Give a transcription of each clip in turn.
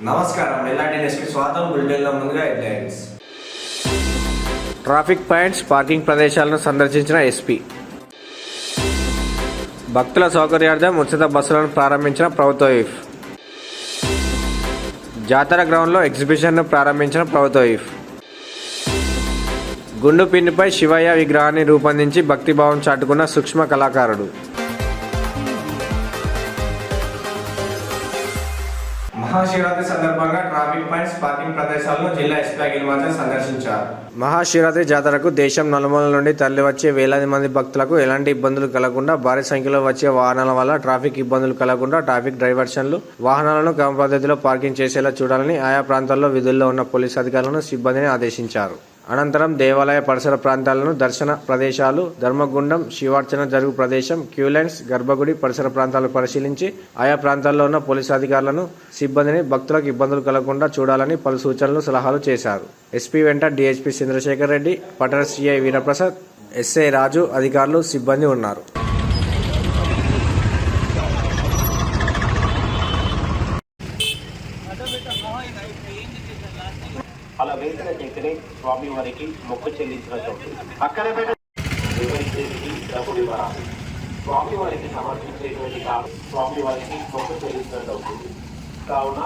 నమస్కారం, ఎల్ఆర్టీ న్యూస్కి స్వాగతం. బులెటిన్లో ముందుగా హెడ్లైన్స్. ట్రాఫిక్ పాయింట్స్, పార్కింగ్ ప్రదేశాలను సందర్శించిన ఎస్పీ. భక్తుల సౌకర్యార్థం ఉచిత బస్సులను ప్రారంభించిన ప్రభుత్వ విప్. జాతర గ్రౌండ్లో ఎగ్జిబిషన్ను ప్రారంభించిన ప్రభుత్వ విప్. గుండు పిన్నిపై శివయ్య విగ్రహాన్ని రూపొందించి భక్తిభావం చాటుకున్న సూక్ష్మ కళాకారుడు. మహాశివరాత్రి సందర్భంగా ట్రాఫిక్ పాయింట్స్, పార్కింగ్ ప్రదేశాలను జిల్లా ఎస్పీ అఖిల్ మాచర్ సందర్శించారు. మహాశివరాత్రి జాతరకు దేశం నలుమూలల నుండి తరలివచ్చే వేలాది మంది భక్తులకు ఎలాంటి ఇబ్బందులు కలగకుండా, భారీ సంఖ్యలో వచ్చే వాహనాల వల్ల ట్రాఫిక్ ఇబ్బందులు కలగకుండా ట్రాఫిక్ డైవర్షన్లు, వాహనాలను క్రమ పద్ధతిలో పార్కింగ్ చేసేలా చూడాలని ఆయా ప్రాంతాల్లో విధుల్లో ఉన్న పోలీసు అధికారులను, సిబ్బందిని ఆదేశించారు. అనంతరం దేవాలయ పరిసర ప్రాంతాలను, దర్శన ప్రదేశాలు, ధర్మగుండం, శివార్చన జరుగు ప్రదేశం, క్యూలైన్స్, గర్భగుడి పరిసర ప్రాంతాలను పరిశీలించి ఆయా ప్రాంతాల్లో ఉన్న పోలీసు అధికారులను, సిబ్బందిని భక్తులకు ఇబ్బందులు కలగకుండా చూడాలని పలు సూచనలు, సలహాలు చేశారు. ఎస్పీ వెంట డీఎస్పీ చంద్రశేఖర్ రెడ్డి, పట్టణ సిఐ వీరప్రసాద్, ఎస్ఐ రాజు, అధికారులు, సిబ్బంది ఉన్నారు. అలా వేసిన చక్కెరే స్వామి వారికి మొక్కు చెల్లించినట్టు అక్కడ వివరించేది డబ్బులు ఇవ్వాలి. స్వామి వారికి సమర్పించేటువంటి స్వామి వారికి మొక్కు చెల్లించినట్టు అవుతుంది. కావున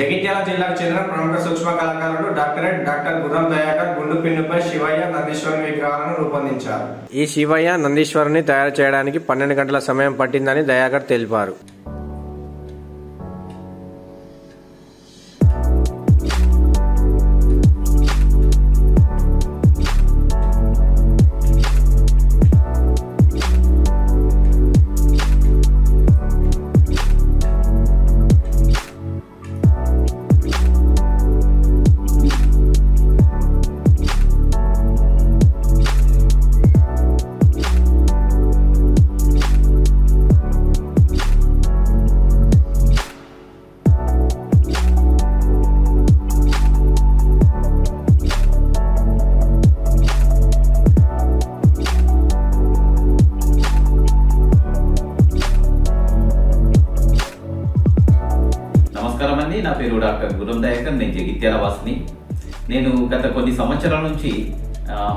జగిత్యాల జిల్లాకు చెందిన ప్రముఖ సూక్ష్మ కళాకారుడు డాక్టర్ గుర్రం దయాకర్ గుండు పిన్నుపై శివయ్య, నందీశ్వరుని విగ్రహాలను రూపొందించారు. ఈ శివయ్య, నందీశ్వరుని తయారు చేయడానికి 12 గంటల సమయం పట్టిందని దయాకర్ తెలిపారు. నా పేరు డాక్టర్ గుర్రం దయాకర్. నేను జగిత్యాల వాసిని. నేను గత కొన్ని సంవత్సరాల నుంచి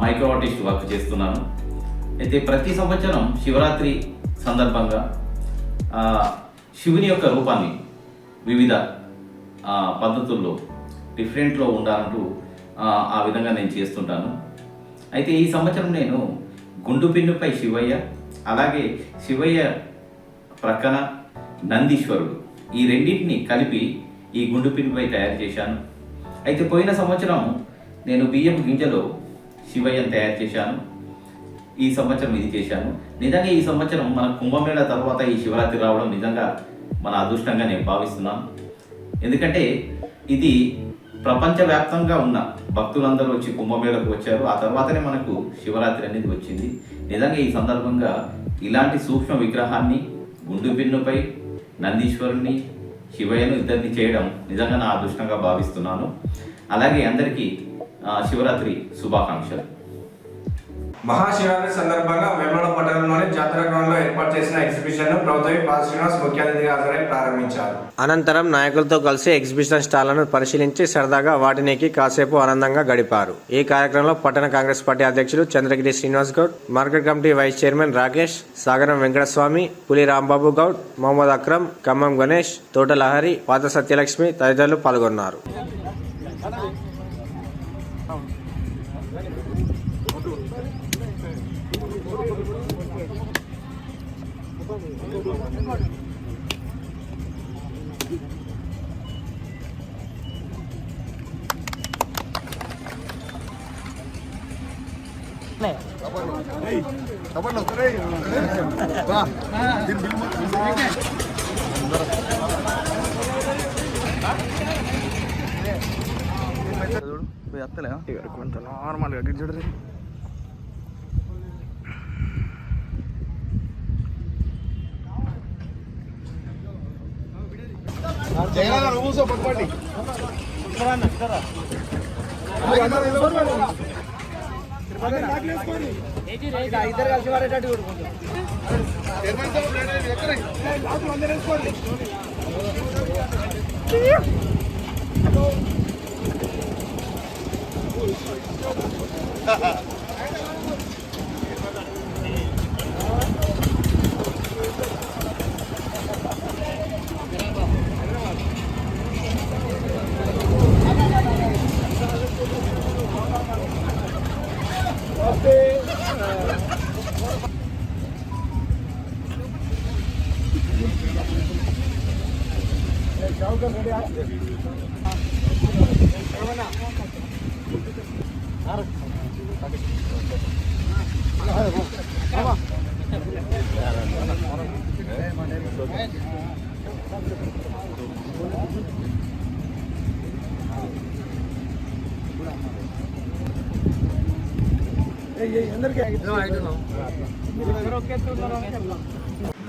మైక్రో ఆర్టిస్ట్ వర్క్ చేస్తున్నాను. అయితే ప్రతి సంవత్సరం శివరాత్రి సందర్భంగా శివుని యొక్క రూపాన్ని వివిధ పద్ధతుల్లో డిఫరెంట్లో ఉండాలంటూ ఆ విధంగా నేను చేస్తుంటాను. అయితే ఈ సంవత్సరం నేను గుండు పిన్నుపై శివయ్య, అలాగే శివయ్య ప్రక్కన నందీశ్వరుడు, ఈ రెండింటిని కలిపి ఈ గుండు పిన్నుపై తయారు చేశాను. అయితే పోయిన సంవత్సరం నేను బియ్యం గింజలో శివయ్యను తయారు చేశాను. ఈ సంవత్సరం ఇది చేశాను. నిజంగా ఈ సంవత్సరం మన కుంభమేళ తర్వాత ఈ శివరాత్రి రావడం నిజంగా మన అదృష్టంగా నేను భావిస్తున్నాను. ఎందుకంటే ఇది ప్రపంచవ్యాప్తంగా ఉన్న భక్తులందరూ వచ్చి కుంభమేళకు వచ్చారు. ఆ తర్వాతనే మనకు శివరాత్రి అనేది వచ్చింది. నిజంగా ఈ సందర్భంగా ఇలాంటి సూక్ష్మ విగ్రహాన్ని, గుండు పిన్నుపై నందీశ్వరుని, శివయ్యను ఇద్దరిని చేయడం నిజంగా నా అదృష్టంగా భావిస్తున్నాను. అలాగే అందరికీ శివరాత్రి శుభాకాంక్షలు. మహాశివరాత్రి సందర్భంగా వేములవాడ పట్టణంలోని జాతర గ్రౌండ్ లో ఏర్పాటు చేసిన ఎగ్జిబిషన్ ను ప్రభుత్వ పాల్ శ్రీనివాస్ ముఖ్య అతిథిగా హాజరై ప్రారంభించారు. అనంతరం నాయకులతో కలిసి ఎగ్జిబిషన్ స్టాళ్లను పరిశీలించి సరదాగా వాటినేకి కాసేపు ఆనందంగా గడిపారు. ఈ కార్యక్రమంలో పట్టణ కాంగ్రెస్ పార్టీ అధ్యక్షులు Chandragiri Srinivas Goud, market committee vice chairman Rakesh, Sagaram Venkataswamy, పులి రాంబాబు గౌడ్, మొహమ్మద్ అక్రమ్, ఖమ్మం గణేష్, తోట లహరి, పాత సత్యలక్ష్మి తదితరులు పాల్గొన్నారు. కొంచెం నార్మల్గా గిట్ చూడరు. ఇద్దరు కలిసి పడేటట్టు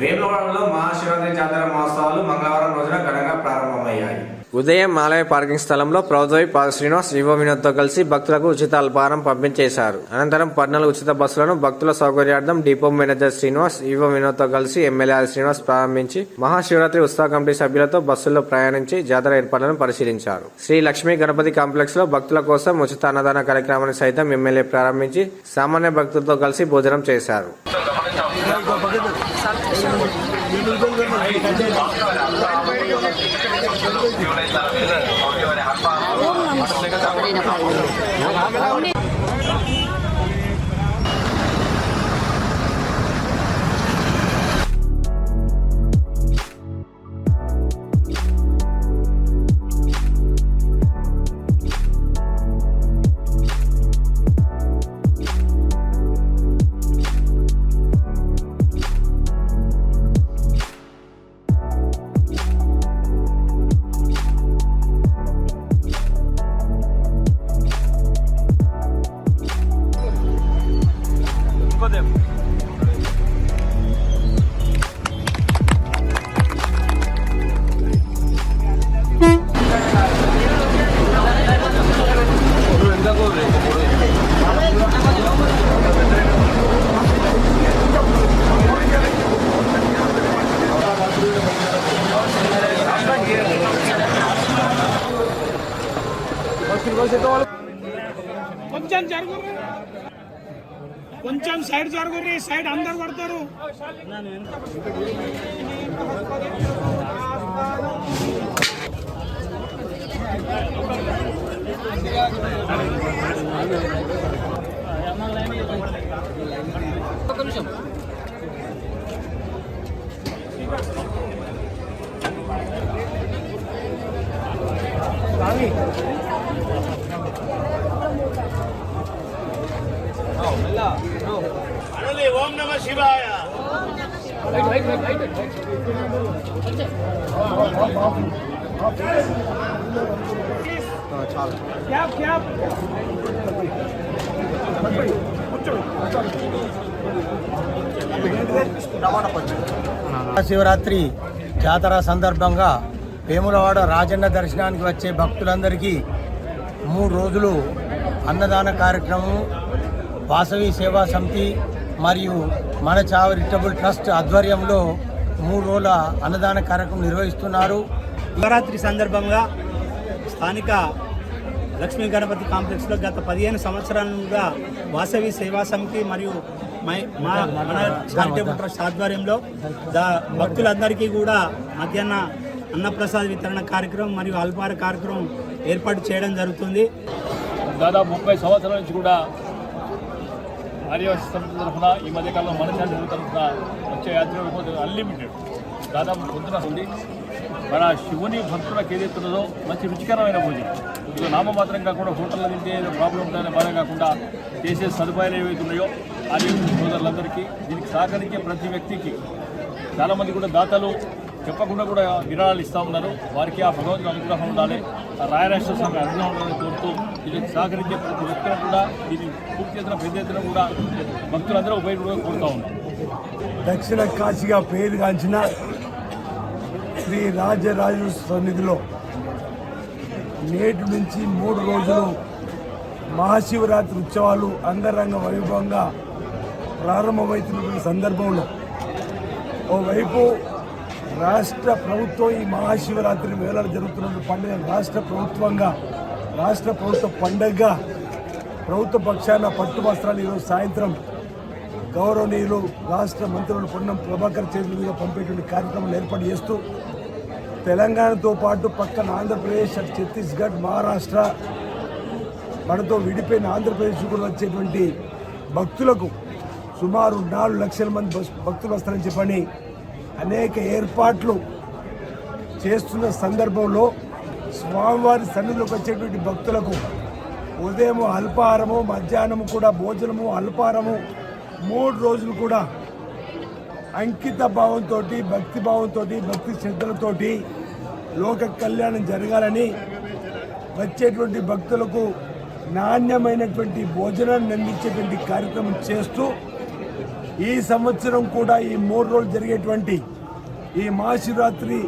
వేములవాడలో మహాశివరాత్రి జాతర మహోత్సవాలు మంగళవారం రోజున ఘనంగా ప్రారంభమయ్యాయి. ఉదయం ఆలయ పార్కింగ్ స్థలంలో ప్రభుత్వ పాద శ్రీనివాస్ ఈవో వినోద్తో కలిసి భక్తులకు ఉచిత అల్పాహారం పంపించేశారు. అనంతరం 14 ఉచిత బస్సులను భక్తుల సౌకర్యార్థం డిపో మేనేజర్ శ్రీనివాస్ ఈవో వినోద్తో కలిసి ఎమ్మెల్యే ఆర్ శ్రీనివాస్ ప్రారంభించి మహాశివరాత్రి ఉత్సవ కమిటీ సభ్యులతో బస్సుల్లో ప్రయాణించి జాతర ఏర్పాట్లను పరిశీలించారు. శ్రీ లక్ష్మీ గణపతి కాంప్లెక్స్ లో భక్తుల కోసం ఉచిత అన్నదాన కార్యక్రమాన్ని సైతం ఎమ్మెల్యే ప్రారంభించి సామాన్య భక్తులతో కలిసి భోజనం చేశారు. కొంచెం సైడ్ జరుగుర్రి, సైడ్ అందరు పడతారు. ఓం నమ శివాయ. శివరాత్రి జాతర సందర్భంగా వేములవాడ రాజన్న దర్శనానికి వచ్చే భక్తులందరికీ 3 రోజులు అన్నదాన కార్యక్రమం వాసవి సేవా సమితి మరియు మన చారిటబుల్ ట్రస్ట్ ఆధ్వర్యంలో 3 రోజుల అన్నదాన కార్యక్రమం నిర్వహిస్తున్నారు. శివరాత్రి సందర్భంగా స్థానిక లక్ష్మీ గణపతి కాంప్లెక్స్లో గత 15 సంవత్సరాలుగా వాసవి సేవా సమితి మరియు మన చారిటబుల్ ట్రస్ట్ ఆధ్వర్యంలో భక్తులందరికీ కూడా మధ్యాహ్న అన్నప్రసాద వితరణ కార్యక్రమం మరియు అల్పాహార కార్యక్రమం ఏర్పాటు చేయడం జరుగుతుంది. దాదాపు 30 సంవత్సరాల నుంచి కూడా ఆర్యవైశ్య సమితి తరఫున ఈ మధ్యకాలంలో మన చారిటబుల్ తరఫున వచ్చే యాత్రికులు అన్లిమిటెడ్ దాదాపు పొద్దున ఉంది. మన శివుని భక్తులకు ఏదైతున్నదో మంచి రుచికరమైన భోజనం, ఇది నామమాత్రం కాకుండా హోటల్లో తింటే ఏదో ప్రాబ్లం ఉంటుందనే బాధ కాకుండా చేసే సదుపాయాలు ఏవైతే ఉన్నాయో ఆర్య సోదరులందరికీ దీనికి సహకరించే ప్రతి వ్యక్తికి చాలామంది కూడా దాతలు చెప్పకుండా కూడా విరాళాలు ఇస్తూ ఉన్నారు. వారికి ఆ భగవంతుని అనుగ్రహం ఉండాలి, ఆ రాయరాష్ట్ర స్వామి అనుగ్రహం ఉండాలని కోరుతూ దీనికి సహకరించే ప్రతి వ్యక్తులను కూడా దీన్ని పూర్తి ఎత్తున పెద్ద ఎత్తున కూడా భక్తులందరూ ఉపయోగపడే కోరుతూ ఉన్నారు. దక్షిణ కాశీగా పేరుగాంచిన శ్రీ రాజరాజేశ్వర సన్నిధిలో నేటి నుంచి 3 రోజులు మహాశివరాత్రి ఉత్సవాలు అంగరంగ వైభవంగా ప్రారంభమవుతున్న సందర్భంలో ఓవైపు రాష్ట్ర ప్రభుత్వం ఈ మహాశివరాత్రి వేళలు జరుగుతున్న పండుగ రాష్ట్ర ప్రభుత్వ పండుగగా ప్రభుత్వ పక్షాన పట్టు వస్త్రాలు ఈరోజు సాయంత్రం గౌరవనీయులు రాష్ట్ర మంత్రులు పొన్నం ప్రభాకర్ చేతుల మీద పంపేటువంటి కార్యక్రమాలు ఏర్పాటు చేస్తూ తెలంగాణతో పాటు పక్కన ఆంధ్రప్రదేశ్, ఛత్తీస్గఢ్, మహారాష్ట్ర, మనతో విడిపోయిన ఆంధ్రప్రదేశ్ కూడా వచ్చేటువంటి భక్తులకు సుమారు 4 లక్షల మంది భక్తులు వస్తారని చెప్పని అనేక ఏర్పాట్లు చేస్తున్న సందర్భంలో స్వామివారి సన్నిధిలోకి వచ్చేటువంటి భక్తులకు ఉదయం అల్పాహారము, మధ్యాహ్నము కూడా భోజనము, అల్పాహారము 3 రోజులు కూడా అంకిత భావంతో, భక్తి భావంతో, భక్తి శ్రద్ధలతోటి లోక కళ్యాణం జరగాలని వచ్చేటువంటి భక్తులకు నాణ్యమైనటువంటి భోజనాన్ని అందించేటువంటి కార్యక్రమం చేస్తూ ఈ సంవత్సరం కూడా ఈ 3 రోజులు జరిగేటువంటి ఈ మహాశివరాత్రి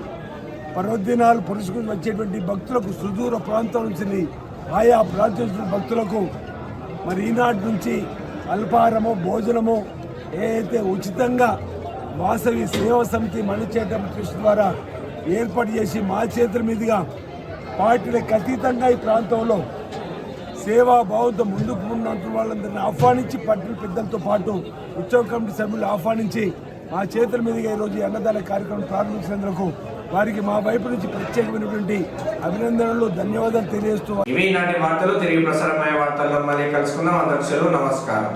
పర్వదినాలు పురస్కరించి వచ్చేటువంటి భక్తులకు సుదూర ప్రాంతం నుంచి ఆయా ప్రాంతం భక్తులకు మరి ఈనాటి నుంచి అల్పాహారము, భోజనము ఏదైతే ఉచితంగా వాసవి సేవా సమితి మణిచేట ట్రస్ట్ ద్వారా ఏర్పాటు చేసి మా చేతుల మీదుగా పార్టీలకు అతీతంగా ఈ ప్రాంతంలో సేవా భావంతో ముందుకు ఉన్నటువంటి వాళ్ళందరినీ ఆహ్వానించి పట్టణ పెద్దలతో పాటు ఉత్సవ కమిటీ సభ్యులు ఆహ్వానించి మా చేతుల మీదుగా ఈరోజు ఈ అన్నదాన కార్యక్రమం ప్రారంభించినందుకు వారికి మా వైపు నుంచి ప్రత్యేకమైనటువంటి అభినందనలు, ధన్యవాదాలు తెలియజేస్తూ ఇవి నాటి వార్తలు. తిరిగి ప్రసారమయ్యే వార్తల్లో మళ్ళీ కలుసుకుందాం. అందరికీ సెలవు. నమస్కారం.